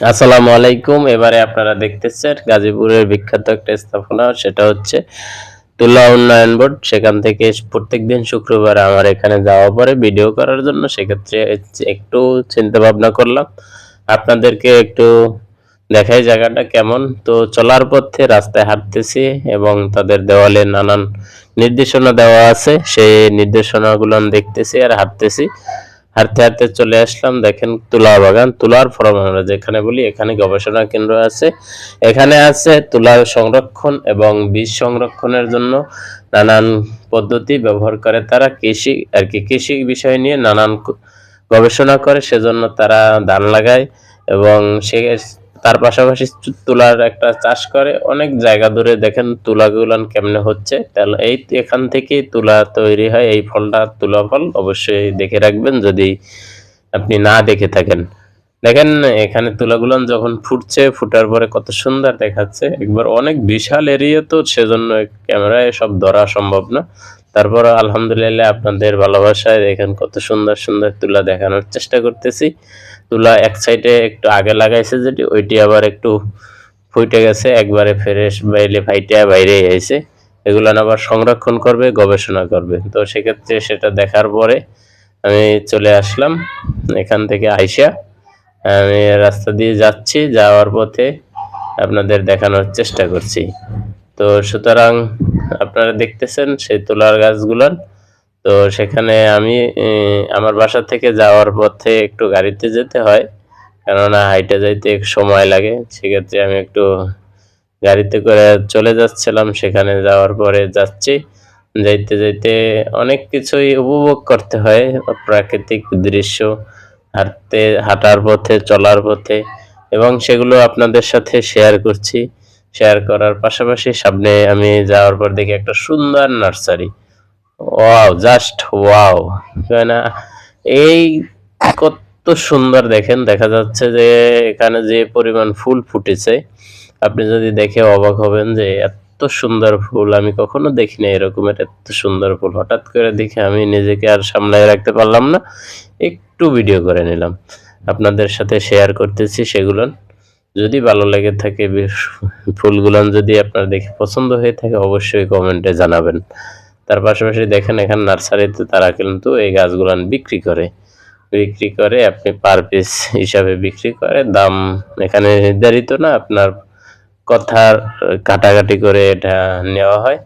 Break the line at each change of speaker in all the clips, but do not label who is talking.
আসসালামু আলাইকুম। এবারে আপনারা দেখতেছেন গাজীপুরের বিখ্যাত একটা স্থাপনা, সেটা হচ্ছে তুলা উন্নয়ন বোর্ড। সেখান থেকে প্রত্যেকদিন শুক্রবার আমার এখানে যাওয়া পরে ভিডিও করার জন্য, সেক্ষেত্রে একটু চিন্তা ভাবনা করলাম আপনাদেরকে একটু দেখাই জায়গাটা কেমন। তো চলার পথে রাস্তায় হাঁটতেছি এবং তাদের দেওয়ালে নানান নির্দেশনা দেওয়া আছে, সেই নির্দেশনাগুলো দেখতেছি আর হাঁটতেছি। হাঁটতে হাঁটতে চলে আসলাম, দেখেন তুলা বাগান, তুলার ফর্ম আমরা যেখানে বলি, এখানে গবেষণা কেন্দ্র আছে। এখানে আছে তুলার সংরক্ষণ এবং বীজ সংরক্ষণের জন্য নানান পদ্ধতি ব্যবহার করে তারা। কৃষি আর কি, কৃষি বিষয় নিয়ে নানান গবেষণা করে, সেজন্য তারা ধান লাগায় এবং সে তার পাশাপাশি তুলার একটা চাষ করে। অনেক জায়গা ধরে দেখেন তুলাগুলান কেমনে হচ্ছে, তাহলে এই এখান থেকেই তুলা তৈরি হয়। এই ফলটা তুলা ফল, অবশ্যই দেখে রাখবেন যদি আপনি না দেখে থাকেন। দেখেন এখানে তুলাগুলান যখন ফুটছে, ফুটার পরে কত সুন্দর দেখাচ্ছে, একবার অনেক বিশাল এরিয়া, তো সেজন্য ক্যামেরায় সব ধরা সম্ভব না। তারপর আলহামদুলিল্লাহ আপনাদের ভালোবাসায় দেখেন কত সুন্দর সুন্দর তুলা দেখানোর চেষ্টা করতেছি। তুলা এক সাইডে একটু আগে লাগাইছে, যেটি ওইটি আবার একটু ফুটে গেছে, একবারে ফ্রেশ বাইরে ফাইটে বাইরে আইছে। এগুলো আবার সংরক্ষণ করবে, গবেষণা করবে। তো সেক্ষেত্রে সেটা দেখার পরে আমি চলে আসলাম। এখান থেকে আইসা আমি রাস্তা দিয়ে যাচ্ছি, যাওয়ার পথে আপনাদের দেখানোর চেষ্টা করছি। তো সুতরাং আপনারা দেখতেছেন সেই তুলার গাছগুলান। তো সেখানে আমি আমার বাসা থেকে যাওয়ার পথে একটু গাড়িতে যেতে হয়, কেননা হাইটে যাইতে একটু সময় লাগে। সেক্ষেত্রে আমি একটু গাড়িতে করে চলে যাচ্ছিলাম। সেখানে যাওয়ার পরে যাচ্ছি, যাইতে যাইতে অনেক কিছুই উপভোগ করতে হয়, প্রাকৃতিক দৃশ্য হাঁটার পথে, চলার পথে, এবং সেগুলো আপনাদের সাথে শেয়ার করছি। শেয়ার করার পাশাপাশি সামনে আমি যাওয়ার পর দেখি একটা সুন্দর নার্সারি। Wow, just wow! না, এই কত সুন্দর দেখেন, দেখা যাচ্ছে যে এখানে যে পরিমাণ ফুল ফুটেছে, আপনি যদি দেখে অবাক হবেন যে এত সুন্দর ফুল আমি কখনো দেখিনি। এরকমের এত সুন্দর ফুল হঠাৎ করে দেখে আমি নিজেকে আর সামলায় রাখতে পারলাম না, একটু ভিডিও করে নিলাম, আপনাদের সাথে শেয়ার করতেছি সেগুলো। যদি ভালো লেগে থাকে, ফুলগুলান যদি আপনার দেখে পছন্দ হয়ে থাকে, অবশ্যই কমেন্টে জানাবেন। তার পাশাপাশি দেখেন এখানে নার্সারিতে তারা কিন্তু এই গাছগুলান বিক্রি করে আপনি পার পিস হিসাবে বিক্রি করে। দাম এখানে নির্ধারিত না, আপনার কথার কাটাকাটি করে এটা নেওয়া হয়।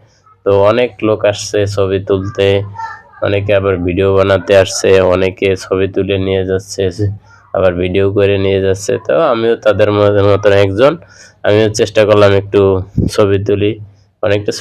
তো অনেক লোক আসছে ছবি তুলতে, অনেকে আবার ভিডিও বানাতে আসছে, অনেকে ছবি তুলে নিয়ে যাচ্ছে, আবার ভিডিও করে নিয়ে যাচ্ছে। তো আমিও তাদের মতন একজন, আমিও চেষ্টা করলাম একটু ছবি তুলি, অনেকটা